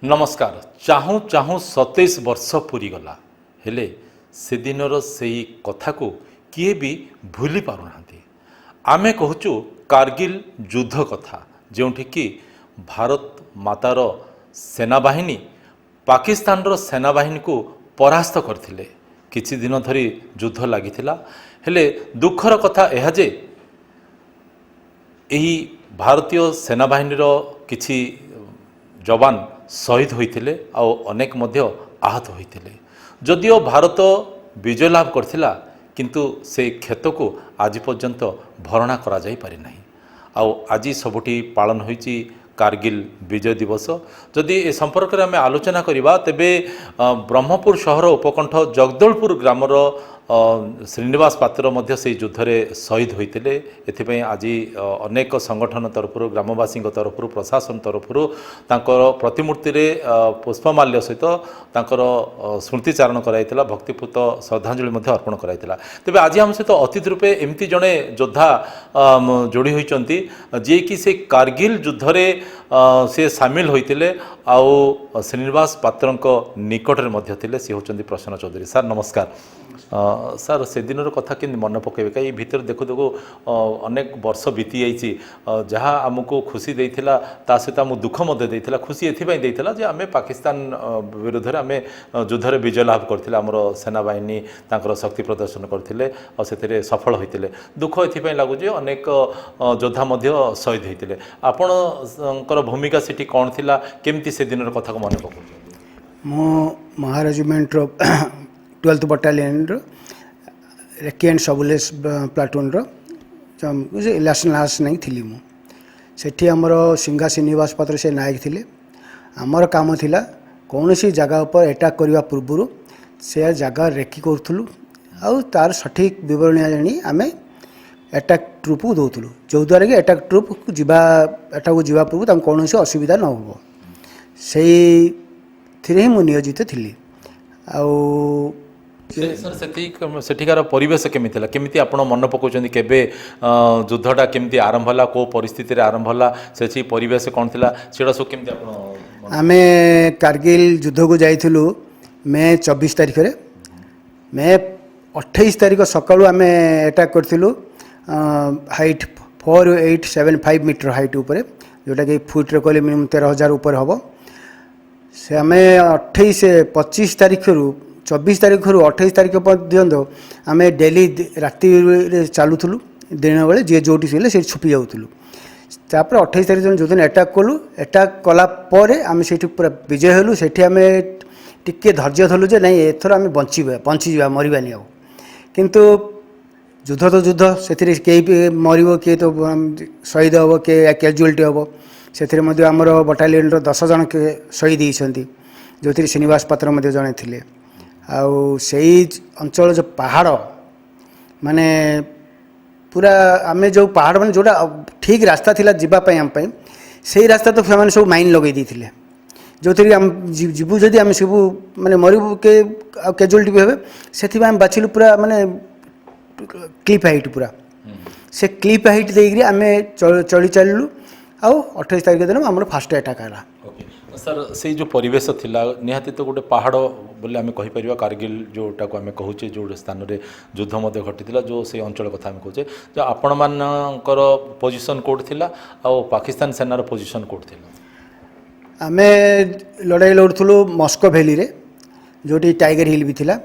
नमस्कार। चाहूँ चाहूँ 27 वर्ष पूरी गला हेले से दिनर से कथा को किए भी भूली पारुना। आमे कहूँ कारगिल युद्ध कथा जोठी कि भारत मातार सेनाबाहिनी पाकिस्तान रो सेनाबाहिनी को परास्त करथिले। किछि दिन धरी युद्ध लागिथिला हेले दुखर कथा यह जे एही भारतीय सेनाबाहिनी रो किछि जवान शहीद होइथिले और अनेक मध्य आहत होइथिले। जदिओ भारत विजय लाभ करथिला किंतु से क्षत को आज पर्यंत भरणा करा जाई पारि नाही। आउ आज सबुठी पालन होइछि कारगिल विजय दिवस। जदि ए संपर्क में आम आलोचना करिबा तेबे ब्रह्मपुर शहर उपकंठ जगदलपुर ग्रामर श्रीनिवास पात्र मध्य से युद्ध में शहीद होते। एथिपाई आज अनेक संगठन तरफ ग्रामवासी तरफ प्रशासन तरफ प्रतिमूर्ति रे पुष्पमाल्य सहित स्मृतिचारण कराइला, भक्तिपूत श्रद्धांजलि अर्पण कराइला। तेबे आज आम सहित अतिथि रूपे एमती जड़े योद्धा जोड़ी होती जी कि से कारगिल युद्ध में से सामिल होते आउ श्रीनिवास पात्र निकट में सी होती प्रसन्न चौधरी। सर नमस्कार। सर से दिन कथा कि मन पकेबे कई भीतर देखु देखु अनेक वर्ष बीती जाइए जहाँ आमको खुशी देइथिला ता सहित आम दुख मध्य देइथिला। खुशी एथिपाई देइथिला जे आमे पाकिस्तान विरुद्ध रे आमे युद्ध रे विजय लाभ करथिले, हमर सेनाबाहिनी तांकर शक्ति प्रदर्शन करथिले और सेथिरे सफल होइथिले। दुख एथिपाई लागु जे अनेक योद्धा मध्य शहीद होइथिले। आपणकर भूमिका सेठी कोन थिला, केमती से दिन कथा को मन पकउ? मो महारेजिमेंट 12th बटालियन रेकिएंट सबुलेस प्लाटून लास्ट नहीं थी। मुझे आमर सिंघा श्रीनिवास पात्र से नायक थिले। आमर काम थिला कौन सी जगह पर अटैक करने पूर्व से जगह रेकी करूँ आउ तार सठिक विवरण जानी आम अटैक ट्रुप को दौलू जो द्वारा कि अटैक ट्रुप अटैक को जावा पूर्व कौन असुविधा न हो से ही मुझे नियोजित थी। आउ सर सेठिकार परिवेश केमी थिला, केमिति आपण मन पकाउछन्ती केबे युद्धटा केमिति आरंभ होला, को परिस्थिति रे आरंभ होला, सेछि परिवेश कोन थिला सेडा सब केमिति आपण? आमे कारगिल युद्ध को जाइथिलु मे 24 तारिख रे। मे 28 तारिख सकाळु आमे अटैक करथिलु हाइट 4875 मीटर हाइट ऊपर, जोटा कि फुट रे कहले मिनिमम 13000 ऊपर हबो। से आमे 25 तारिख रु 24 तारिख रु 28 तारिख पर्यंत आम डेली राति चलुलु दिन बेले जी जोटी थे से छुपी जाऊलु। तापर 28 तारिख जो दिन अटैक कलु, अटैक कलापर आम से पूरा विजय हलु। से आम टिके धैर्य धरलु जे नहीं एथर आम बंचीजा मरबानी आउ। किंतु युद्ध तो युद्ध से मर किए तो शहीद हम किए कैजुआलिटी हम। से आमर बटालियन 10 जन शहीद होती जो श्रीनिवास पात्र जड़े थे। आउ से अंचल जो पहाड़ माने पूरा आमे जो पहाड़ माने जोटा ठीक रास्ता थिला जीवाई आम से रास्ता तो से सब माइन लगे देते जो थी आम जीवु जदि आम सब माने मरबू के कैजुअलिटी भी हे से आम बाछिलु पूरा माने क्लिप हाइट पूरा से क्लिप हाइट देकर आम चली चलू। आउ 28 तारिख दिन आम फास्ट अटैक है। सर से जो परिवेश थिला निहाती तो गोटे पहाड़ बोले आम कहीपर कारगिल जोटा को आम कहूचे जो स्थान में युद्ध मध्य घटी जो से अंचल कथा आम कहूचे जो आपण मानकर पोजिशन कोड थिला और पाकिस्तान सेनार पोजिशन कोड थिला? आम लड़ाई लड़ुलु मस्को भैली रे जोटी टाइगर हिल भी थिला।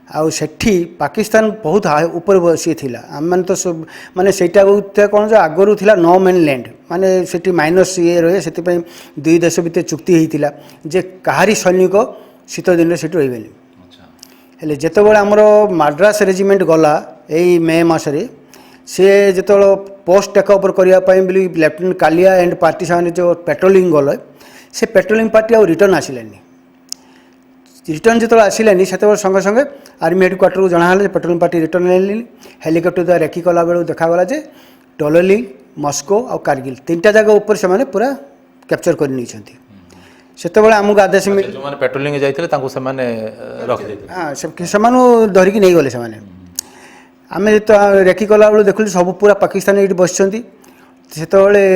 आउ सेठी पाकिस्तान बहुत ऊपर बसी थिला। आम मैंने तो सब माने सेटा कौन जो आगरू थिला नो मैन लैंड माने सेठी माइनस ये रहे से दुई देश भितर चुक्ति होता जे कहारी सैनिक शीत दिन से रही। हेले जेतेबेले आमर मद्रास रेजिमेंट गला यही मे मसरे से जो पोस्ट टेक ओवर करने लेफ्टिनेंट कालिया एंड पार्टी से जो पेट्रोलिंग गले से पेट्रोलिंग पार्टी आ रिटर्न आसिलानी। रिटर्न जो आसिलानी से संगे संगे आर्मी हेडक्वार्टर को जनाला पेट्रोलिंग पार्टी रिटर्न आनी। हेलिकप्टर द्वारा रेकी कला बेलू देखागला जे टोलोलिंग मस्को और कारगिल 3टा जगह ऊपर से पूरा कैप्चर कर से आमको आदेश जो पेट्रोलिंग जाइए हाँ से धरिकी नहीं गले से आम तो रेकी कला बेलू देखु सब पूरा पाकिस्तान ये बस से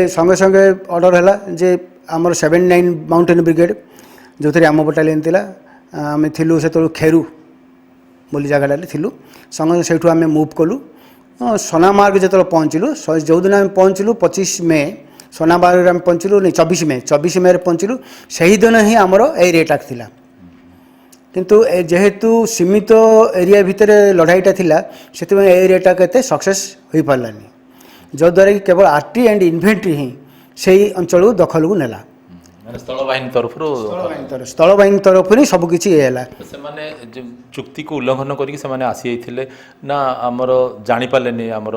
संगे संगे ऑर्डर है जे आमर 79 माउंटेन ब्रिगेड ଯେଉଁଥିରେ ଆମ ବଟାଲିୟନ୍ ଥିଲା। ଆମେ ଥିଲୁ ସେତେବେଳକୁ ଖେରୁ ବୋଲି ଜାଗାଟାରେ ଥିଲୁ। ସଙ୍ଗେ ସେଇଠୁ ଆମେ ମୁଭ୍ କଲୁ। সোনামার্গ যেতବେଳେ ପହଞ୍ଚିଲୁ, ଯେଉଁଦିନ ଆମେ ପହଞ୍ଚିଲୁ 25 ମେ, সোনামার্গରେ ଆମେ ପହଞ୍ଚିଲୁ 24 ମେରେ ପହଞ୍ଚିଲୁ। ସେହିଦିନ ହିଁ ଆମର ଏଇ ରେଟାକ୍ ଥିଲା। କିନ୍ତୁ ଯେହେତୁ ସୀମିତ ଏରିଆ ଭିତରେ ଲଢ଼ାଇଟା ଥିଲା, ସେଥିପାଇଁ ଏଇ ରେଟାକ୍ ଏତେ ସକ୍ସେସ୍ ହୋଇପାରିଲାନି, ଯଦ୍ୱାରା କି କେବଳ ଆର୍ଟି ଆଣ୍ଡ ଇନଭେଣ୍ଟ୍ରି ହିଁ ସେହି ଅଞ୍ଚଳକୁ ଦଖଲକୁ ନେଲା। ମାନେ ସ୍ଥଳବାହିନୀ ତରଫରୁ ସ୍ଥଳବାହିନୀ ତରଫରୁ ହିଁ ସବୁକିଛି ଇଏ ହେଲା। ସେମାନେ ଚୁକ୍ତିକୁ ଉଲ୍ଲଂଘନ କରିକି ସେମାନେ ଆସିଯାଇଥିଲେ ନା ଆମର ଜାଣିପାରିଲେନି, ଆମର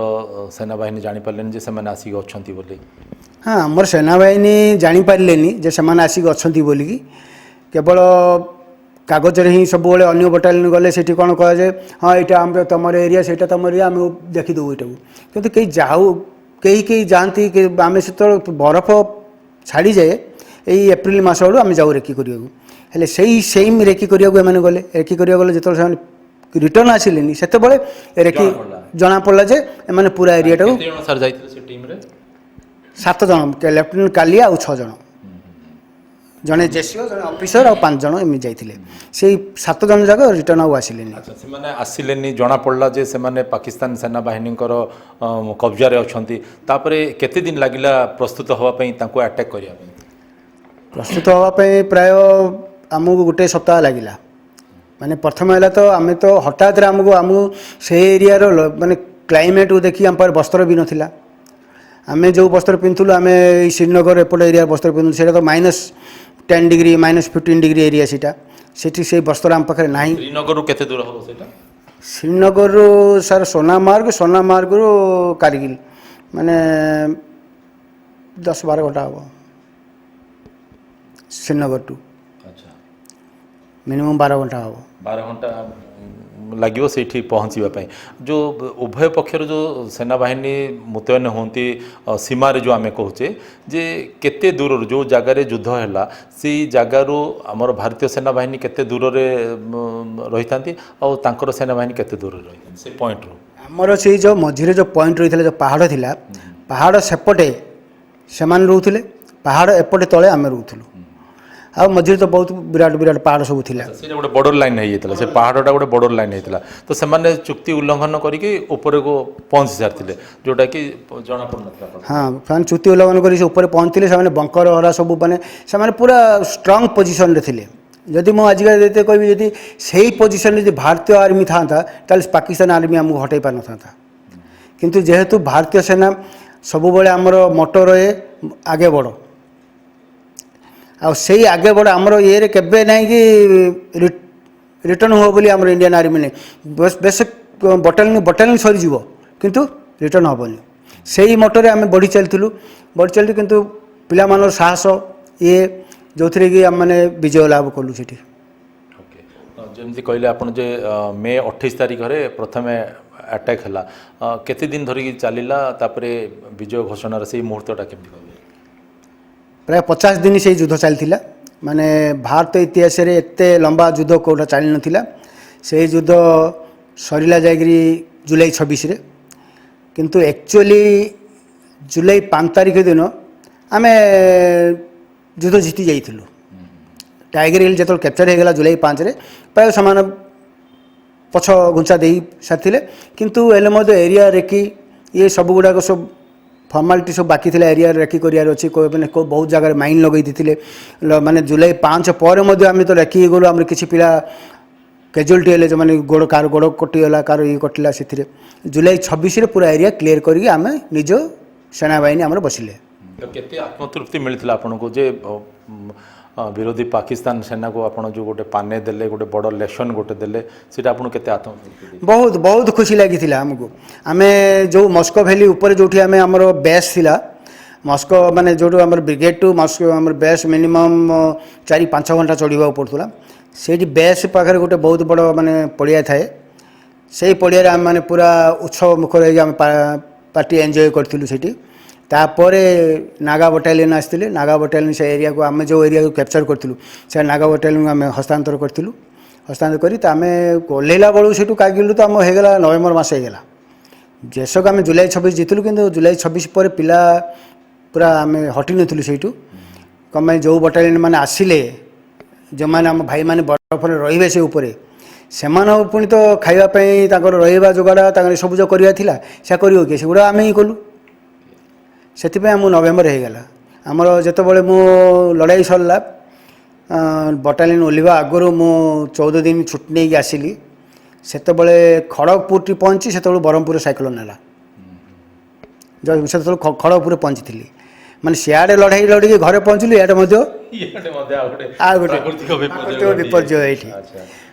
ସେନାବାହିନୀ ଜାଣିପାରିଲେନି ଯେ ସେମାନେ ଆସିକି ଅଛନ୍ତି ବୋଲି? ହଁ, ଆମର ସେନାବାହିନୀ ଜାଣିପାରିଲେନି ଯେ ସେମାନେ ଆସିକି ଅଛନ୍ତି ବୋଲିକି। କେବଳ କାଗଜରେ ହିଁ ସବୁବେଳେ ଅନ୍ୟ ବଟାଲିୟନ୍ ଗଲେ ସେଠି କ'ଣ କୁହାଯାଏ, ହଁ ଏଇଟା ଆମର ତୁମର ଏରିଆ, ସେଇଟା ତୁମର ଏରିଆ, ଆମେ ଦେଖିଦେବୁ ଏଇଟାକୁ। କିନ୍ତୁ କେହି ଯାଆନ୍ତି। ଆମେ ସେତେବେଳେ ବରଫ ଛାଡ଼ିଯାଏ, ଏଇ ଏପ୍ରିଲ ମାସ ବେଳୁ ଆମେ ଯାଉ ରେକି କରିବାକୁ। ହେଲେ ସେମ୍ ରେକି କରିବାକୁ ଏମାନେ ଗଲେ। ରେକି କରିବାକୁ ଗଲେ ଯେତେବେଳେ ସେମାନେ ରିଟର୍ନ ଆସିଲେନି, ସେତେବେଳେ ରେକି ଜଣାପଡ଼ିଲା ଯେ ଏମାନେ ପୁରା ଏରିଆଟାକୁ। କେତେ ଜଣ ସାର୍ ଯାଇଥିଲେ ସେ ଟିମ୍ରେ? 7 ଜଣ, ଲେଫ୍ଟନାଣ୍ଟ କାଲିଆ ଆଉ 6 ଜଣ, ଜଣେ ଜେସିଓ, ଜଣେ ଅଫିସର ଆଉ 5 ଜଣ ଏମିତି ଯାଇଥିଲେ। ସେଇ 7 ଜଣ ଯାକ ରିଟର୍ନ ଆଉ ଆସିଲେନି। ସେମାନେ ଆସିଲେନି, ଜଣାପଡ଼ିଲା ଯେ ସେମାନେ ପାକିସ୍ତାନ ସେନାବାହିନୀଙ୍କର କବ୍ଜାରେ ଅଛନ୍ତି। ତାପରେ କେତେ ଦିନ ଲାଗିଲା ପ୍ରସ୍ତୁତ ହେବା ପାଇଁ, ତାଙ୍କୁ ଆଟାକ୍ କରିବା ପାଇଁ? ପ୍ରସ୍ତୁତ ହେବା ପାଇଁ ପ୍ରାୟ ଆମକୁ ଗୋଟେ ସପ୍ତାହ ଲାଗିଲା। ମାନେ ପ୍ରଥମେ ହେଲା ତ ଆମେ ତ ହଠାତ୍ରେ ଆମକୁ ସେଇ ଏରିଆର ମାନେ କ୍ଲାଇମେଟ୍କୁ ଦେଖି ଆମ ପାଖରେ ବସ୍ତ୍ର ବି ନଥିଲା। ଆମେ ଯେଉଁ ବସ୍ତ୍ର ପିନ୍ଧୁଥିଲୁ, ଆମେ ଏଇ ଶ୍ରୀନଗର ଏପଟ ଏରିଆ ବସ୍ତ୍ର ପିନ୍ଧୁଥିଲୁ, ସେଇଟା ତ -10 ଡିଗ୍ରୀ -15 ଡିଗ୍ରୀ ଏରିଆ ସେଇଟା। ସେଠି ସେଇ ବସ୍ତ୍ର ଆମ ପାଖରେ ନାହିଁ। ଶ୍ରୀନଗରରୁ କେତେ ଦୂର ହେବ ସେଇଟା? ଶ୍ରୀନଗରରୁ ସାର୍ সোনামার্গରୁ କାରଗିଲ ମାନେ 10-12 ଘଣ୍ଟା ହେବ ଶ୍ରୀନଗରଠୁ। ଆଚ୍ଛା, ମିନିମମ୍ 12 ଘଣ୍ଟା ହେବ। 12 ଘଣ୍ଟା ଲାଗିବ ସେଇଠି ପହଞ୍ଚିବା ପାଇଁ। ଯେଉଁ ଉଭୟ ପକ୍ଷରୁ ଯେଉଁ ସେନାବାହିନୀ ମୁତୟନ ହୁଅନ୍ତି ସୀମାରେ, ଯେଉଁ ଆମେ କହୁଛେ ଯେ କେତେ ଦୂରରୁ, ଯେଉଁ ଜାଗାରେ ଯୁଦ୍ଧ ହେଲା ସେଇ ଜାଗାରୁ ଆମର ଭାରତୀୟ ସେନାବାହିନୀ କେତେ ଦୂରରେ ରହିଥାନ୍ତି ଆଉ ତାଙ୍କର ସେନାବାହିନୀ କେତେ ଦୂରରେ ରହିଥାନ୍ତି ସେ ପଏଣ୍ଟରୁ? ଆମର ସେଇ ଯେଉଁ ମଝିରେ ଯେଉଁ ପଏଣ୍ଟ ରହିଥିଲା, ଯେଉଁ ପାହାଡ଼ ଥିଲା, ପାହାଡ଼ ସେପଟେ ସେମାନେ ରହୁଥିଲେ, ପାହାଡ଼ ଏପଟେ ତଳେ ଆମେ ରହୁଥିଲୁ। ଆଉ ମଝିରେ ତ ବହୁତ ବିରାଟ ପାହାଡ଼ ସବୁ ଥିଲା। ସେଇଟା ଗୋଟେ ବର୍ଡର ଲାଇନ୍ ହେଇଯାଇଥିଲା, ସେ ପାହାଡ଼ଟା ଗୋଟେ ବର୍ଡର ଲାଇନ୍ ହେଇଥିଲା। ତ ସେମାନେ ଚୁକ୍ତି ଉଲ୍ଲଂଘନ କରିକି ଉପରକୁ ପହଞ୍ଚି ସାରିଥିଲେ, ଯେଉଁଟାକି ଜଣାପଡ଼ୁନଥିଲା। ହଁ, ସେମାନେ ଚୁକ୍ତି ଉଲ୍ଲଂଘନ କରି ସେ ଉପରେ ପହଞ୍ଚିଥିଲେ। ସେମାନେ ବଙ୍କର ହରା ସବୁ, ମାନେ ସେମାନେ ପୁରା ଷ୍ଟ୍ରଙ୍ଗ ପୋଜିସନରେ ଥିଲେ। ଯଦି ମୁଁ ଆଜିକା ଯେତେ କହିବି, ଯଦି ସେଇ ପୋଜିସନରେ ଯଦି ଭାରତୀୟ ଆର୍ମି ଥାନ୍ତା, ତାହେଲେ ପାକିସ୍ତାନ ଆର୍ମି ଆମକୁ ହଟେଇ ପାରିନଥାନ୍ତା। କିନ୍ତୁ ଯେହେତୁ ଭାରତୀୟ ସେନା ସବୁବେଳେ ଆମର ମୋଟୋ ରହେ ଆଗେ ବଢ଼, ଆଉ ସେଇ ଆଗେ ବଡ଼ ଆମର ଇଏରେ କେବେ ନାହିଁ କି ରିଟର୍ଣ୍ଣ ହେବ ବୋଲି ଆମର ଇଣ୍ଡିଆନ୍ ଆର୍ମି ନାହିଁ। ବେଶ ବଟାଲିୟନ୍ ସରିଯିବ କିନ୍ତୁ ରିଟର୍ଣ୍ଣ ହେବନି, ସେଇ ମୋଟୋରେ ଆମେ ବଢ଼ି ଚାଲିଥିଲୁ। କିନ୍ତୁ ପିଲାମାନଙ୍କର ସାହସ ଇଏ, ଯେଉଁଥିରେ କି ଆମେମାନେ ବିଜୟ ଲାଭ କଲୁ ସେଠି। ଓକେ, ଯେମିତି କହିଲେ ଆପଣ ଯେ ମେ 28 ତାରିଖରେ ପ୍ରଥମେ ଆଟାକ୍ ହେଲା, କେତେ ଦିନ ଧରିକି ଚାଲିଲା? ତାପରେ ବିଜୟ ଘୋଷଣାର ସେଇ ମୁହୂର୍ତ୍ତଟା କେମିତି କହିଲେ? ପ୍ରାୟ 50 ଦିନ ସେଇ ଯୁଦ୍ଧ ଚାଲିଥିଲା। ମାନେ ଭାରତ ଇତିହାସରେ ଏତେ ଲମ୍ବା ଯୁଦ୍ଧ କେଉଁଟା ଚାଲିନଥିଲା। ସେଇ ଯୁଦ୍ଧ ସରିଲା ଯାଇକରି ଜୁଲାଇ 26ରେ। କିନ୍ତୁ ଆକ୍ଚୁଆଲି ଜୁଲାଇ 5 ତାରିଖ ଦିନ ଆମେ ଯୁଦ୍ଧ ଜିତି ଯାଇଥିଲୁ। ଟାଇଗର ହିଲ୍ ଯେତେବେଳେ କ୍ୟାପଚର ହୋଇଗଲା ଜୁଲାଇ 5ରେ, ପ୍ରାୟ ସେମାନେ ପଛ ଘୁଞ୍ଚା ଦେଇ ସାରିଥିଲେ। କିନ୍ତୁ ହେଲେ ମଧ୍ୟ ଏରିଆ ରେକି ଇଏ ସବୁଗୁଡ଼ାକ ସବୁ ଫର୍ମାଲିଟି ସବୁ ବାକି ଥିଲା। ଏରିଆରେ ରେକି କରିବାର ଅଛି, ମାନେ ବହୁତ ଜାଗାରେ ମାଇନ୍ ଲଗାଇ ଦେଇଥିଲେ। ମାନେ ଜୁଲାଇ 5 ପରେ ମଧ୍ୟ ଆମେ ତ ରେକି ଗଲୁ, ଆମର କିଛି ପିଲା କ୍ୟାଜୁଆଲିଟି ହେଲେ, ସେମାନେ କାହାର ଗୋଡ଼ କଟିଗଲା, କାହାର ଇଏ କଟିଲା। ସେଥିରେ ଜୁଲାଇ 26ରେ ପୁରା ଏରିଆ କ୍ଲିୟର କରିକି ଆମେ ନିଜ ସେନାବାହିନୀ ଆମର ବସିଲେ। କେତେ ଆତ୍ମତୃପ୍ତି ମିଳିଥିଲା ଆପଣଙ୍କୁ ଯେ ବିରୋଧୀ ପାକିସ୍ତାନ ସେନାକୁ ଆପଣ ଯେଉଁ ଗୋଟେ ପାନେ ଦେଲେ, ଗୋଟେ ବଡ଼ ଲେସନ୍ ଗୋଟେ ଦେଲେ, ସେଇଟା ଆପଣଙ୍କୁ କେତେ ଆତ୍ମତୃପ୍ତି? ବହୁତ ଖୁସି ଲାଗିଥିଲା ଆମକୁ। ଆମେ ଯେଉଁ ମସ୍କୋ ଭ୍ୟାଲି ଉପରେ ଯେଉଁଠି ଆମର ବେସ୍ ଥିଲା, ମସ୍କୋ ମାନେ ଯେଉଁଠୁ ଆମର ବ୍ରିଗେଡ୍ ଟୁ ମସ୍କୋ ଆମର ବେସ୍ ମିନିମମ୍ 4-5 ଘଣ୍ଟା ଚଢ଼ିବାକୁ ପଡ଼ୁଥିଲା। ସେଇଠି ବେସ୍ ପାଖରେ ଗୋଟେ ବହୁତ ବଡ଼ ମାନେ ପଡ଼ିଆ ଥାଏ। ସେଇ ପଡ଼ିଆରେ ଆମେମାନେ ପୁରା ଉତ୍ସବ ମୁଖର ହେଇକି ଆମେ ପାର୍ଟି ଏନ୍ଜୟ କରିଥିଲୁ ସେଠି। ତାପରେ ନାଗା ବଟାଲିୟନ୍ ଆସିଥିଲେ। ନାଗା ବଟାଲିୟନ୍ ସେ ଏରିଆକୁ, ଆମେ ଯେଉଁ ଏରିଆକୁ କ୍ୟାପଚର କରିଥିଲୁ, ସେ ନାଗା ବଟାଲିୟନ୍କୁ ଆମେ ହସ୍ତାନ୍ତର କରିଥିଲୁ। ହସ୍ତାନ୍ତର କରି ତ ଆମେ ଓହ୍ଲେଇଲା ବେଳକୁ ସେଇଠୁ କାରଗିଲରୁ ତ ଆମ ହେଇଗଲା ନଭେମ୍ବର ମାସ ହେଇଗଲା। ଯେସକ ଆମେ ଜୁଲାଇ 26 ଜିତିଲୁ, କିନ୍ତୁ ଜୁଲାଇ 26 ପରେ ପିଲା ପୁରା ଆମେ ହଟି ନଥିଲୁ ସେଇଠୁ। କ'ଣ ପାଇଁ, ଯେଉଁ ବଟାଲିୟନ୍ ମାନେ ଆସିଲେ ଯେଉଁମାନେ ଆମ ଭାଇମାନେ ବରଫରେ ରହିବେ ସେ ଉପରେ ସେମାନେ ପୁଣି ତ ଖାଇବା ପାଇଁ ତାଙ୍କର ରହିବା ଯୋଗାଡ଼ ତାଙ୍କର ସବୁ ଯେଉଁ କରିବା ଥିଲା ସେ କରିବ କି ସେଗୁଡ଼ା ଆମେ ହିଁ କଲୁ। ସେଥିପାଇଁ ଆମକୁ ନଭେମ୍ବର ହେଇଗଲା। ଆମର ଯେତେବେଳେ ମୁଁ ଲଢ଼ାଇ ସରିଲା ବଟାଲିୟନ ଓହ୍ଲିବା ଆଗରୁ ମୁଁ 14 ଦିନ ଛୁଟି ନେଇକି ଆସିଲି। ସେତେବେଳେ ଖଡ଼ଗପୁରଟି ପହଞ୍ଚି ସେତେବେଳେ ବ୍ରହ୍ମପୁର ସାଇକ୍ଲୋନ୍ ହେଲା। ସେତେବେଳେ ଖଡ଼ଗପୁରରେ ପହଞ୍ଚିଥିଲି। ମାନେ ସିଆଡ଼େ ଲଢ଼େଇ ଲଢ଼ିକି ଘରେ ପହଞ୍ଚିଲି ଇଆଡ଼େ ମଧ୍ୟ ଆଉ ଗୋଟେ ବିପର୍ଯ୍ୟୟ ଏଇଠି।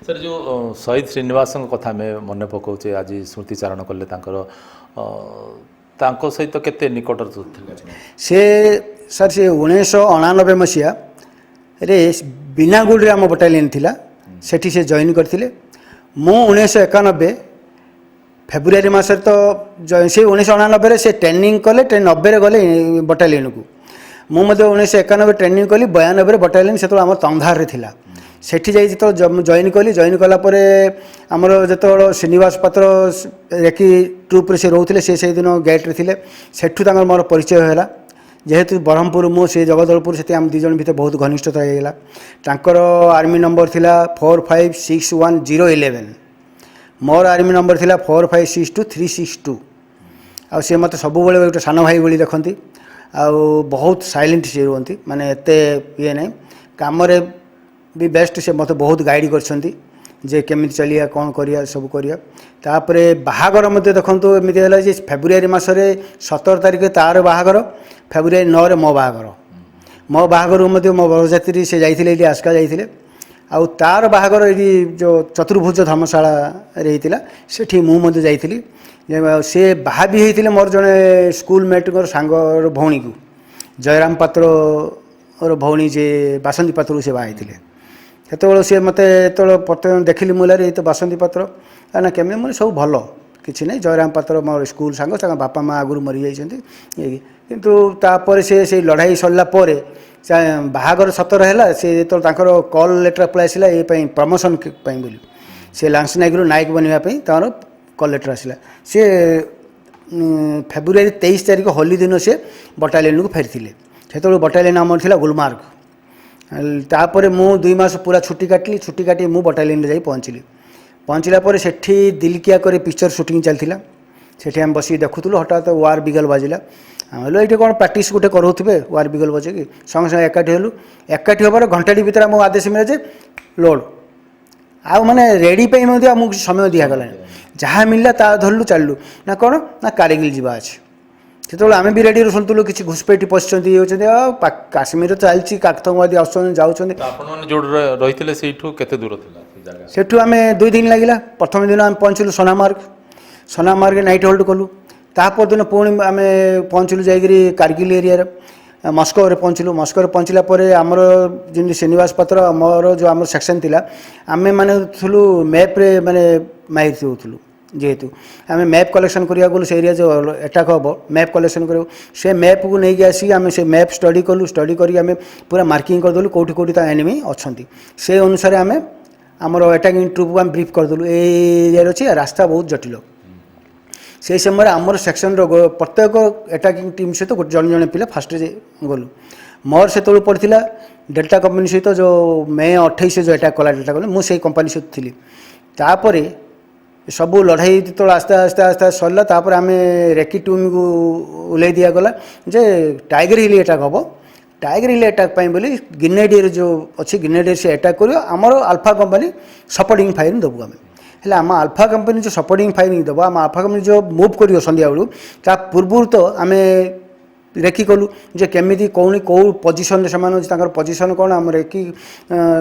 ସାର୍ ଯେଉଁ ଶହୀଦ ଶ୍ରୀନିବାସଙ୍କ କଥା ଆମେ ମନେ ପକାଉଛେ ଆଜି ସ୍ମୃତିଚାରଣ କଲେ ତାଙ୍କ ସହିତ କେତେ ନିକଟର ଥିଲେ? ସେ ସାର୍ ସେ 1999 ମସିହାରେ ବିନାଗୁଡ଼ିରେ ଆମ ବଟାଲିୟନ ଥିଲା, ସେଠି ସେ ଜଏନ୍ କରିଥିଲେ। ମୁଁ 1991 ଫେବୃଆରୀ ମାସରେ ତ ସେ 1999ରେ ସେ ଟ୍ରେନିଂ କଲେ, 90ରେ ଗଲେ ବଟାଲିୟନକୁ। ମୁଁ ମଧ୍ୟ 1991 ଟ୍ରେନିଂ କଲି, 92ରେ ବଟାଲିୟନ ସେତେବେଳେ ଆମର ତନ୍ଧାରରେ ଥିଲା। ସେଠି ଯାଇ ଯେତେବେଳେ ଜଏନ୍ କଲି, ଜଏନ୍ କଲା ପରେ ଆମର ଯେତେବେଳେ ଶ୍ରୀନିବାସ ପାତ୍ର ରେକି ଟ୍ରୁପ୍ରେ ସେ ରହୁଥିଲେ, ସେ ସେଇଦିନ ଗେଟ୍ରେ ଥିଲେ। ସେଠୁ ତାଙ୍କର ମୋର ପରିଚୟ ହେଲା। ଯେହେତୁ ବ୍ରହ୍ମପୁର ମୁଁ ସେ ଜଗଦଳପୁର, ସେଠି ଆମ ଦୁଇ ଜଣ ଭିତରେ ବହୁତ ଘନିଷ୍ଠତା ହେଇଗଲା। ତାଙ୍କର ଆର୍ମି ନମ୍ବର ଥିଲା 4561011, ମୋର ଆର୍ମି ନମ୍ବର ଥିଲା 4562362। ଆଉ ସେ ମୋତେ ସବୁବେଳେ ଗୋଟେ ସାନ ଭାଇ ଭଳି ଦେଖନ୍ତି। ଆଉ ବହୁତ ସାଇଲେଣ୍ଟ ସେ ରୁହନ୍ତି, ମାନେ ଏତେ ଇଏ ନାହିଁ। କାମରେ ବି ବେଷ୍ଟ ସେ ମୋତେ ବହୁତ ଗାଇଡ଼ କରିଛନ୍ତି ଯେ କେମିତି ଚାଲିବା, କ'ଣ କରିବା, ସବୁ କରିବା। ତାପରେ ବାହାଘର ମଧ୍ୟ ଦେଖନ୍ତୁ ଏମିତି ହେଲା ଯେ ଫେବୃଆରୀ ମାସରେ 17 ତାରିଖ ତାର ବାହାଘର, ଫେବୃଆରୀ 9ରେ ମୋ ବାହାଘର। ମୋ ବାହାଘରକୁ ମଧ୍ୟ ମୋ ବରଯାତ୍ରୀ ସେ ଯାଇଥିଲେ, ଏଇଠି ଆସ୍କା ଯାଇଥିଲେ। ଆଉ ତାର ବାହାଘର ଏଇଠି ଯେଉଁ ଚତୁର୍ଭୁଜ ଧର୍ମଶାଳାରେ ହେଇଥିଲା, ସେଠି ମୁଁ ମଧ୍ୟ ଯାଇଥିଲି। ସେ ବାହା ବି ହେଇଥିଲେ ମୋର ଜଣେ ସ୍କୁଲ ମେଟ୍ଙ୍କର ସାଙ୍ଗର ଭଉଣୀକୁ, ଜୟରାମ ପାତ୍ରର ଭଉଣୀ ଯେ ବାସନ୍ତୀ ପାତ୍ରକୁ ସେ ବାହା ହେଇଥିଲେ। ସେତେବେଳେ ସେ ମୋତେ ଯେତେବେଳେ ପ୍ରଥମେ ଦେଖିଲି ମୁଲାରେ ଏଇ ତ ବାସନ୍ତୀ ପାତ୍ର, ନା କେମିତି, ମୁଁ ସବୁ ଭଲ, କିଛି ନାହିଁ। ଜୟରାମ ପାତ୍ର ମୋର ସ୍କୁଲ ସାଙ୍ଗ, ତାଙ୍କ ବାପା ମା ଆଗରୁ ମରିଯାଇଛନ୍ତି। କିନ୍ତୁ ତାପରେ ସେଇ ଲଢ଼ାଇ ସରିଲା ପରେ ବାହାଘର 17 ହେଲା। ସେ ଯେତେବେଳେ ତାଙ୍କର କଲ୍ ଲେଟର୍ ପଳାଇ ଆସିଲା ଏ ପାଇଁ ପ୍ରମୋସନ୍ ପାଇଁ ବୋଲି, ସେ ଲାନ୍ସ ନାୟକରୁ ନାୟକ ବନିବା ପାଇଁ ତାଙ୍କର କଲ୍ ଲେଟର୍ ଆସିଲା। ସେ ଫେବୃଆରୀ 23 ତାରିଖ ହୋଲି ଦିନ ସେ ବଟାଲିୟନକୁ ଫେରିଥିଲେ। ସେତେବେଳେ ବଟାଲିୟନ ଆମର ଥିଲା ଗୁଲମାର୍ଗ। ତାପରେ ମୁଁ 2 ମାସ ପୁରା ଛୁଟି କାଟିଲି। ଛୁଟି କାଟି ମୁଁ ବଟାଲିୟନରେ ଯାଇ ପହଞ୍ଚିଲି। ପହଞ୍ଚିଲା ପରେ ସେଠି ଦିଲକିଆ କରି ପିକ୍ଚର ସୁଟିଂ ଚାଲିଥିଲା। ସେଠି ଆମେ ବସିକି ଦେଖୁଥିଲୁ, ହଠାତ୍ ୱାର ବିଗଲ ବାଜିଲା। ଆମେ କହିଲୁ ଏଇଠି କ'ଣ ପ୍ରାକ୍ଟିସ୍ ଗୋଟେ କରୁଥିବେ, ୱାର ବିଗଲ ବଜେଇକି ସଙ୍ଗେ ସଙ୍ଗେ ଏକାଠି ହେଲୁ। ଏକାଠି ହେବାର ଘଣ୍ଟାଟି ଭିତରେ ଆମକୁ ଆଦେଶ ମିଳେ ଯେ ଲୋଡ଼। ଆଉ ମାନେ ରେଡ଼ି ପାଇଁ ମଧ୍ୟ ଆମକୁ କିଛି ସମୟ ଦିଆଗଲାନି, ଯାହା ମିଳିଲା ତା ଧରିଲୁ ଚାଲିଲୁ। ନା କ'ଣ ନା କାରଗିଲ ଯିବା ଅଛି। ସେତେବେଳେ ଆମେ ବି ରେଡ଼ିରେ ଶୁଣୁଥିଲୁ କିଛି ଘୁଷପେଠି ପଶିଛନ୍ତି, ଇଏ ହେଉଛନ୍ତି। ଆଉ କାଶ୍ମୀର ଚାଲିଛି, ଆତଙ୍କବାଦୀ ଆସୁଛନ୍ତି ଯାଉଛନ୍ତି। ଆପଣମାନେ ଯେଉଁଠି ରହିଥିଲେ ସେଇଠୁ କେତେ ଦୂର ଥିଲା ଜାଗା? ସେଠୁ ଆମେ 2 ଦିନ ଲାଗିଲା। ପ୍ରଥମ ଦିନ ଆମେ ପହଞ୍ଚିଲୁ ସୋନାମାର୍ଗ ନାଇଟ୍ ହୋଲ୍ଡ କଲୁ। ତା ପରଦିନ ପୁଣି ଆମେ ପହଞ୍ଚିଲୁ ଯାଇକରି କାରଗିଲ ଏରିଆରେ ମସ୍କୋରେ ପହଞ୍ଚିଲୁ। ମସ୍କୋରେ ପହଞ୍ଚିଲା ପରେ ଆମର ଯେମିତି ଶ୍ରୀନିବାସ ପାତ୍ର ଆମର ଯେଉଁ ଆମର ସେକ୍ସନ୍ ଥିଲା, ଆମେ ମାନେ ଥିଲୁ ମ୍ୟାପ୍ରେ ମାନେ ମାହିର ହେଉଥିଲୁ। ଯେହେତୁ ଆମେ ମ୍ୟାପ୍ କଲେକ୍ସନ୍ କରିବାକୁ ଗଲୁ, ସେ ଏରିଆ ଯେଉଁ ଆଟାକ୍ ହେବ ମ୍ୟାପ୍ କଲେକ୍ସନ୍ କରିବାକୁ, ସେ ମ୍ୟାପ୍କୁ ନେଇକି ଆସିକି ଆମେ ସେ ମ୍ୟାପ୍ ଷ୍ଟଡ଼ି କଲୁ। ଷ୍ଟଡ଼ି କରିକି ଆମେ ପୁରା ମାର୍କିଂ କରିଦେଲୁ କେଉଁଠି କେଉଁଠି ତା ଏନିମି ଅଛନ୍ତି। ସେ ଅନୁସାରେ ଆମେ ଆମର ଆଟାକିଂ ଟ୍ରୁପ୍କୁ ଆମେ ବ୍ରିଫ୍ କରିଦେଲୁ, ଏଇ ଏରିଆରେ ଅଛି, ରାସ୍ତା ବହୁତ ଜଟିଳ। ସେହି ସମୟରେ ଆମର ସେକ୍ସନର ପ୍ରତ୍ୟେକ ଆଟାକିଂ ଟିମ୍ ସହିତ ଜଣେ ଜଣେ ପିଲା ଫାଷ୍ଟରେ ଗଲୁ। ମୋର ସେତେବେଳେ ପଡ଼ିଥିଲା ଡେଲ୍ଟା କମ୍ପାନୀ ସହିତ ଯେଉଁ ମେ 28 ଯେଉଁ ଆଟାକ୍ କଲା ଡେଲ୍ଟା କମ୍ପାନୀ, ମୁଁ ସେଇ କମ୍ପାନୀ ସହିତ ଥିଲି। ତାପରେ ସବୁ ଲଢ଼ାଇ ଯେତେବେଳେ ଆସ୍ତେ ଆସ୍ତେ ସରିଲା, ତାପରେ ଆମେ ରେକି ଟିମ୍କୁ ଓହ୍ଲାଇ ଦିଆଗଲା ଯେ ଟାଇଗର ହିଲ୍ ଆଟାକ୍ ହେବ। ଟାଇଗର ହିଲ୍ ଆଟାକ୍ ପାଇଁ ବୋଲି ଗ୍ରେନେଡ଼ିୟର ଯେଉଁ ଅଛି, ଗ୍ରେନେଡ଼ିୟର ସେ ଆଟାକ୍ କରିବ। ଆମର ଆଲଫା କମ୍ପାନୀ ସପୋର୍ଟିଂ ଫାୟାରିଂ ଦେବୁ ଆମେ। ହେଲେ ଆମ ଆଲଫା କମ୍ପାନୀ ଯେଉଁ ସପୋର୍ଟିଂ ଫାୟାରିଂ ଦେବ, ଆମ ଆଲଫା କମ୍ପାନୀ ଯେଉଁ ମୁଭ୍ କରିବ ସନ୍ଧ୍ୟାବେଳୁ, ତା ପୂର୍ବରୁ ତ ଆମେ ରେକି କଲୁ ଯେ କେମିତି କେଉଁ ପୋଜିସନରେ ସେମାନେ ଅଛି, ତାଙ୍କର ପୋଜିସନ୍ କ'ଣ, ଆମ ରେକି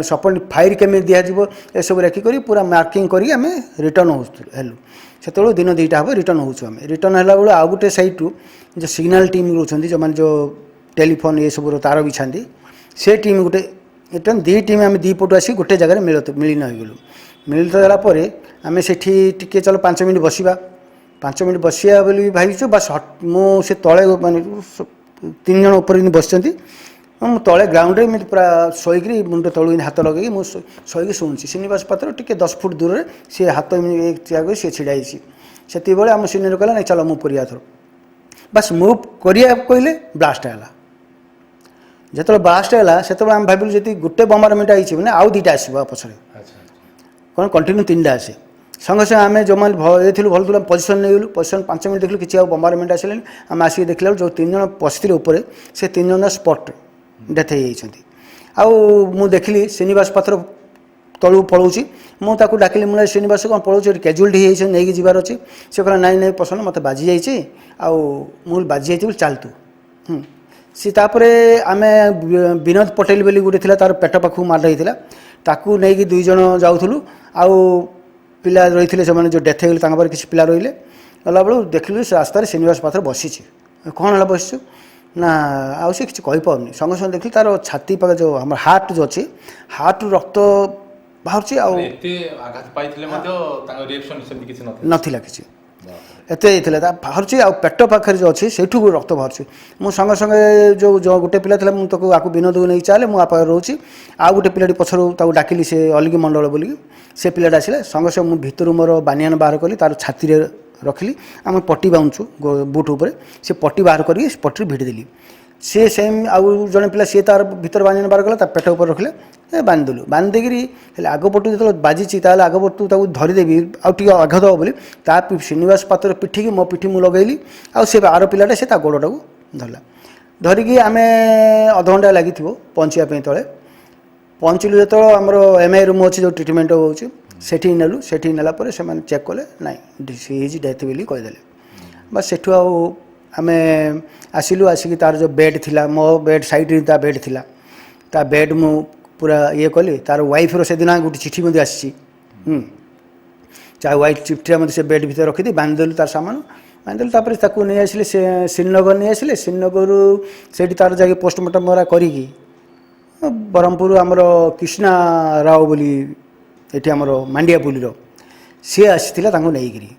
ସପୋର୍ଟ ଫାୟାର କେମିତି ଦିଆଯିବ, ଏସବୁ ରେକି କରି ପୁରା ମାର୍କିଂ କରି ଆମେ ରିଟର୍ଣ୍ଣ ହେଲୁ। ସେତେବେଳୁ ଦିନ 2ଟା ହେବ ରିଟର୍ଣ୍ଣ ହେଉଛୁ ଆମେ। ରିଟର୍ଣ୍ଣ ହେଲା ବେଳୁ ଆଉ ଗୋଟେ ସାଇଟ୍ରୁ ଯେଉଁ ସିଗ୍ନାଲ ଟିମ୍ ରହୁଛନ୍ତି, ଯେଉଁମାନେ ଯେଉଁ ଟେଲିଫୋନ୍ ଏସବୁର ତାର ବିଛାନ୍ତି, ସେ ଟିମ୍ ଗୋଟେ ରିଟର୍ଣ୍ଣ 2 ଟିମ୍ ଆମେ 2 ପଟୁ ଆସି ଗୋଟେ ଜାଗାରେ ମିଳିନ ହୋଇଗଲୁ। ମିଳିତ ହେଲା ପରେ ଆମେ ସେଠି ଟିକେ ଚାଲ 5 ମିନିଟ୍ ବସିବା। 5 ମିନିଟ୍ ବସିବା ବୋଲି ଭାବିଛୁ। ବାସ୍ ମୁଁ ସେ ତଳେ ମାନେ 3 ଜଣ ଉପରେ ବସିଛନ୍ତି, ମୁଁ ତଳେ ଗ୍ରାଉଣ୍ଡରେ ଏମିତି ପୁରା ଶୋଇକିରି ମୁଣ୍ଡ ତଳୁ ହାତ ଲଗେଇକି ମୁଁ ଶୋଇକି ଶୁଣୁଛି। ଶ୍ରୀନିବାସ ପାତ୍ର ଟିକେ 10 ଫୁଟ ଦୂରରେ ସେ ହାତ ଚିଆ କରି ସେ ଛିଡ଼ା ହେଇଛି। ସେତିକିବେଳେ ଆମ ସିନିୟର କହିଲା ନାଇଁ ଚାଲ ମୁଭ୍ କରିବା ଏଥର। ବାସ୍ ମୁଭ୍ କରିବାକୁ କହିଲେ ବ୍ଲାଷ୍ଟ ହେଲା। ଯେତେବେଳେ ବ୍ଲାଷ୍ଟ ହେଲା ସେତେବେଳେ ଆମେ ଭାବିଲୁ ଯଦି ଗୋଟେ ବୋମାରମେଣ୍ଟ ହେଇଛି ମାନେ ଆଉ ଦୁଇଟା ଆସିବ ପଛରେ, କ'ଣ କଣ୍ଟିନ୍ୟୁ ତିନିଟା ଆସେ। ସଙ୍ଗେ ସଙ୍ଗେ ଆମେ ଯେଉଁମାନେ ଥିଲୁ ଭଲ ଥିଲା ପୋଜିସନ୍ ନେଇଗଲୁ। ପୋଜିସନ୍ 5 ମିନିଟ୍ ଦେଖିଲୁ କିଛି ଆଉ ବୋମାରମେଣ୍ଟ ଆସିଲାନି। ଆମେ ଆସିକି ଦେଖିଲା ବେଳକୁ ଯେଉଁ 3 ଜଣ ପଶିଥିଲେ ଉପରେ ସେ 3 ଜଣ ସ୍ପଟ୍ ଡେଥ୍ ହେଇଯାଇଛନ୍ତି। ଆଉ ମୁଁ ଦେଖିଲି ଶ୍ରୀନିବାସ ପାତ୍ର ତଳକୁ ପଳାଉଛି। ମୁଁ ତାକୁ ଡାକିଲି, ମୁଁ ଶ୍ରୀନିବାସ କ'ଣ ପଳାଉଛି, ଏଠି କ୍ୟାଜୁଆଲିଟି ହେଇଯାଇଛି, ନେଇକି ଯିବାର ଅଛି। ସେ କହିଲା ନାଇଁ ନାଇଁ ପସନ୍ଦ ମୋତେ ବାଜି ଯାଇଛି, ଆଉ ମୁଁ ବାଜି ଯାଇଛି ବୋଲି ଚାଲ ତୁ। ସେ ତାପରେ ଆମେ ବିନୋଦ ପଟେଲ ବୋଲି ଗୋଟେ ଥିଲା, ତାର ପେଟ ପାଖକୁ ମାଡ଼ ହେଇଥିଲା, ତାକୁ ନେଇକି 2 ଜଣ ଯାଉଥିଲୁ। ଆଉ ପିଲା ରହିଥିଲେ ସେମାନେ ଯେଉଁ ଡେଥ୍ ହେଇଗଲେ ତାଙ୍କ ପରେ କିଛି ପିଲା ରହିଲେ। ଗଲାବେଳକୁ ଦେଖିଲୁ ସେ ରାସ୍ତାରେ ଶ୍ରୀନିବାସ ପାତ୍ର ବସିଛି। କ'ଣ ହେଲା ବସିଛୁ ନା ଆଉ ସେ କିଛି କହିପାରୁନି। ସଙ୍ଗେ ସଙ୍ଗେ ଦେଖିଲି ତାର ଛାତି ପାଖରେ ଯେଉଁ ଆମର ହାର୍ଟ ଯେଉଁ ଅଛି, ହାର୍ଟରୁ ରକ୍ତ ବାହାରୁଛି। ଆଉ ଏତେ ଆଘାତ ପାଇଥିଲେ ମଧ୍ୟ ତାଙ୍କ ରିଆକ୍ସନ୍ ସେମିତି କିଛି ନଥିଲା କିଛି, ଏତେ ହେଇଥିଲା ତା ବାହାରୁଛି। ଆଉ ପେଟ ପାଖରେ ଯେଉଁ ଅଛି ସେଇଠୁ ରକ୍ତ ବାହାରୁଛି। ମୁଁ ସଙ୍ଗେ ସଙ୍ଗେ ଯେଉଁ ଗୋଟେ ପିଲା ଥିଲା ମୁଁ ତାକୁ ଆକୁ ବିନୋଦକୁ ନେଇ ଚାଲେ, ମୁଁ ପାଖରେ ରହୁଛି। ଆଉ ଗୋଟେ ପିଲାଟି ପଛରୁ ତାକୁ ଡାକିଲି, ସେ ଅଲିକି ମଣ୍ଡଳ ବୋଲିକି ସେ ପିଲାଟା ଆସିଲା। ସଙ୍ଗେ ସଙ୍ଗେ ମୁଁ ଭିତରୁ ମୋର ବାନିଆନ ବାହାର କଲି, ତାର ଛାତିରେ ରଖିଲି। ଆମେ ପଟି ବାନ୍ଧୁଛୁ ବୁଟ୍ ଉପରେ, ସେ ପଟି ବାହାର କରିକି ପଟିରେ ଭିଡ଼ି ଦେଲି। ସିଏ ସେମ୍ ଆଉ ଜଣେ ପିଲା ସିଏ ତାର ଭିତରେ ବାନିଆନ ବାହାର କଲା, ତା ପେଟ ଉପରେ ରଖିଲେ, ବାନ୍ଧିଦେଲୁ। ବାନ୍ଧି ଦେଇକିରି ହେଲେ ଆଗ ପଟୁ ଯେତେବେଳେ ବାଜିଛି ତାହେଲେ ଆଗ ପଟୁ ତାକୁ ଧରିଦେବି ଆଉ ଟିକେ ଆଘାତ ହେବ ବୋଲି ତା ଶ୍ରୀନିବାସ ପାତ୍ର ପିଠିକି ମୋ ପିଠି ମୁଁ ଲଗେଇଲି। ଆଉ ସେ ଆର ପିଲାଟା ସେ ତା ଗୋଡ଼ଟାକୁ ଧରିଲା। ଧରିକି ଆମେ ଅଧଘଣ୍ଟା ଲାଗିଥିବ ପହଞ୍ଚିବା ପାଇଁ ତଳେ। ପହଞ୍ଚିଲୁ ଯେତେବେଳେ ଆମର MI ରୁମ୍ ଅଛି ଯେଉଁ ଟ୍ରିଟମେଣ୍ଟ ହେଉଛି ସେଠି ନେଲୁ। ସେଠି ନେଲା ପରେ ସେମାନେ ଚେକ୍ କଲେ, ନାଇଁ ସେ ହେଇଛି ଡେଥ୍ ବୋଲି କହିଦେଲେ। ବାସ୍ ସେଠୁ ଆଉ ଆମେ ଆସିଲୁ। ଆସିକି ତାର ଯେଉଁ ବେଡ଼୍ ଥିଲା, ମୋ ବେଡ଼୍ ସାଇଡ଼୍ରେ ତା ବେଡ଼୍ ଥିଲା, ତା ବେଡ଼୍ ମୁଁ ପୁରା ଇଏ କଲି। ତାର ୱାଇଫ୍ର ସେଦିନ ଗୋଟେ ଚିଠି ମଧ୍ୟ ଆସିଛି। ତା ୱାଇଫ୍ ଚିଠିଟା ମୋତେ ସେ ବେଡ଼୍ ଭିତରେ ରଖିଦେଇ ବାନ୍ଧିଦେଲୁ ତାର ସାମାନ ବାନ୍ଧିଦେଲୁ। ତାପରେ ତାକୁ ନେଇ ଆସିଲେ ସେ ଶ୍ରୀନଗର ନେଇ ଆସିଲେ। ଶ୍ରୀନଗରରୁ ସେଇଠି ତାର ଯାଇକି ପୋଷ୍ଟମର୍ଟମ୍ କରିକି ବ୍ରହ୍ମପୁର ଆମର କୃଷ୍ଣା ରାଓ ବୋଲି ଏଠି ଆମର ମାଣ୍ଡିଆ ପୁଲିର ସିଏ ଆସିଥିଲା ତାଙ୍କୁ ନେଇକିରି,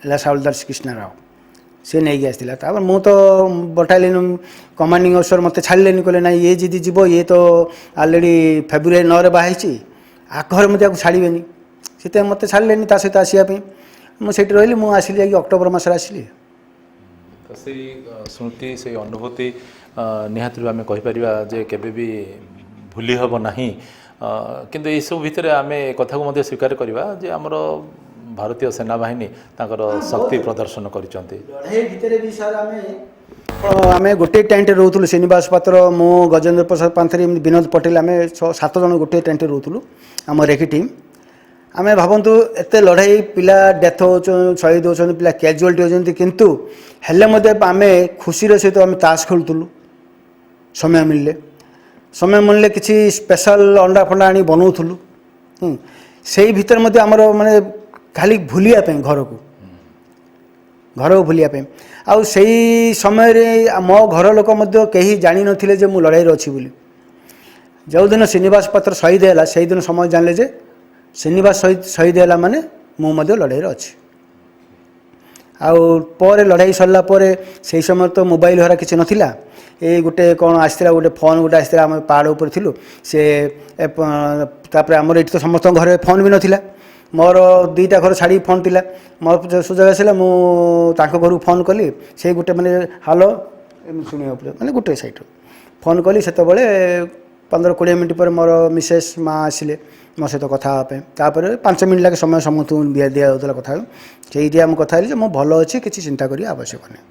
ହେଲା ହାୱଲଦାର କୃଷ୍ଣା ରାଓ, ସେ ନେଇକି ଆସିଥିଲା। ତାପରେ ମୁଁ ତ ବଟାଲିୟନ କମାଣ୍ଡିଂ ଅଫିସର ମୋତେ ଛାଡ଼ିଲେନି, କହିଲେ ନାଇଁ ଇଏ ଯଦି ଯିବ, ଇଏ ତ ଅଲରେଡ଼ି ଫେବୃଆରୀ 9ରେ ବାହା ହେଇଛି, ଆଗରେ ମୋତେ ତାକୁ ଛାଡ଼ିବେନି। ସେଥିପାଇଁ ମୋତେ ଛାଡ଼ିଲେନି ତା ସହିତ ଆସିବା ପାଇଁ। ମୁଁ ସେଇଠି ରହିଲି। ମୁଁ ଆସିଲି ଯାଇକି ଅକ୍ଟୋବର ମାସରେ ଆସିଲି। ତ ସେଇ ସ୍ମୃତି, ସେଇ ଅନୁଭୂତି ନିହାତି ଆମେ କହିପାରିବା ଯେ କେବେ ବି ଭୁଲି ହେବ ନାହିଁ। କିନ୍ତୁ ଏଇସବୁ ଭିତରେ ଆମେ ଏ କଥାକୁ ମଧ୍ୟ ସ୍ୱୀକାର କରିବା ଯେ ଆମର ଭାରତୀୟ ସେନାବାହିନୀ ତାଙ୍କର ଶକ୍ତି ପ୍ରଦର୍ଶନ କରିଛନ୍ତି। ଲଢ଼େଇ ଭିତରେ ବି ସାର୍ ଆମେ ଗୋଟିଏ ଟେଣ୍ଟରେ ରହୁଥିଲୁ। ଶ୍ରୀନିବାସ ପାତ୍ର, ମୁଁ, ଗଜେନ୍ଦ୍ର ପ୍ରସାଦ ପାନ୍ଥରେ, ବିନୋଦ ପଟେଲ, ଆମେ 7 ଜଣ ଗୋଟିଏ ଟେଣ୍ଟରେ ରହୁଥିଲୁ। ଆମ ରେକି ଟିମ୍। ଆମେ ଭାବନ୍ତୁ ଏତେ ଲଢ଼େଇ, ପିଲା ଡେଥ୍ ହେଉଛନ୍ତି, ଶହୀଦ ହେଉଛନ୍ତି, ପିଲା କ୍ୟାଜୁଆଲିଟି ହେଉଛନ୍ତି, କିନ୍ତୁ ହେଲେ ମଧ୍ୟ ଆମେ ଖୁସିର ସହିତ ଆମେ ତାସ ଖେଳୁଥିଲୁ। ସମୟ ମିଳିଲେ କିଛି ସ୍ପେଶାଲ ଅଣ୍ଡା ଫଣ୍ଡା ଆଣି ବନାଉଥିଲୁ। ସେଇ ଭିତରେ ମଧ୍ୟ ଆମର ମାନେ ଖାଲି ଭୁଲିବା ପାଇଁ ଘରକୁ ଭୁଲିବା ପାଇଁ। ଆଉ ସେଇ ସମୟରେ ମୋ ଘର ଲୋକ ମଧ୍ୟ କେହି ଜାଣିନଥିଲେ ଯେ ମୁଁ ଲଢ଼େଇରେ ଅଛି ବୋଲି। ଯେଉଁଦିନ ଶ୍ରୀନିବାସ ପାତ୍ର ଶହୀଦ ହେଲା ସେଇଦିନ ସମସ୍ତେ ଜାଣିଲେ ଯେ ଶ୍ରୀନିବାସ ଶହୀଦ ହେଲା ମାନେ ମୁଁ ମଧ୍ୟ ଲଢ଼େଇରେ ଅଛି। ଆଉ ପରେ ଲଢ଼େଇ ସରିଲା ପରେ ସେଇ ସମୟରେ ତ ମୋବାଇଲ ହରା କିଛି ନଥିଲା। ଏଇ ଗୋଟେ କ'ଣ ଆସିଥିଲା, ଗୋଟେ ଫୋନ୍ ଗୋଟେ ଆସିଥିଲା। ଆମେ ପାହାଡ଼ ଉପରେ ଥିଲୁ। ସେ ତାପରେ ଆମର ଏଠି ତ ସମସ୍ତଙ୍କ ଘରେ ଫୋନ୍ ବି ନଥିଲା। ମୋର 2ଟା ଘର ଛାଡ଼ିକି ଫୋନ୍ ଥିଲା। ମୋର ସୁଯୋଗ ଆସିଲା, ମୁଁ ତାଙ୍କ ଘରକୁ ଫୋନ୍ କଲି। ସେଇ ଗୋଟେ ମାନେ ହ୍ୟାଲୋ ଏମିତି ଶୁଣିବାକୁ ପଡ଼ିବ, ମାନେ ଗୋଟେ ସାଇଡ଼ରୁ ଫୋନ୍ କଲି। ସେତେବେଳେ 15-20 ମିନିଟ୍ ପରେ ମୋର ମିସେସ୍ ମା ଆସିଲେ ମୋ ସହିତ କଥା ହେବା ପାଇଁ। ତାପରେ 5 ମିନିଟ୍ ଲାଗେ ସମୟ ସମସ୍ତଙ୍କୁ ଦିଆଯାଉଥିଲା କଥା ହେବାକୁ। ସେଇଠି ଆମେ କଥା ହେଲି ଯେ ମୁଁ ଭଲ ଅଛି, କିଛି ଚିନ୍ତା କରିବା ଆବଶ୍ୟକ ନାହିଁ।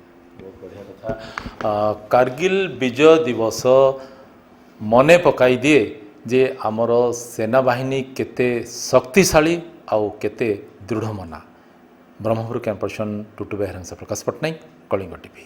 କାର୍ଗିଲ ବିଜୟ ଦିବସ ମନେ ପକାଇ ଦିଏ ଯେ ଆମର ସେନାବାହିନୀ କେତେ ଶକ୍ତିଶାଳୀ ଆଉ କେତେ ଦୃଢ଼ ମନା। ବ୍ରହ୍ମପୁର କ୍ୟାମ୍ପ ପର୍ସନ ଟୁଟୁ ବେହେରାଙ୍କ ପ୍ରକାଶ ପଟ୍ଟନାୟକ, କଳିଙ୍ଗ ଟିଭି।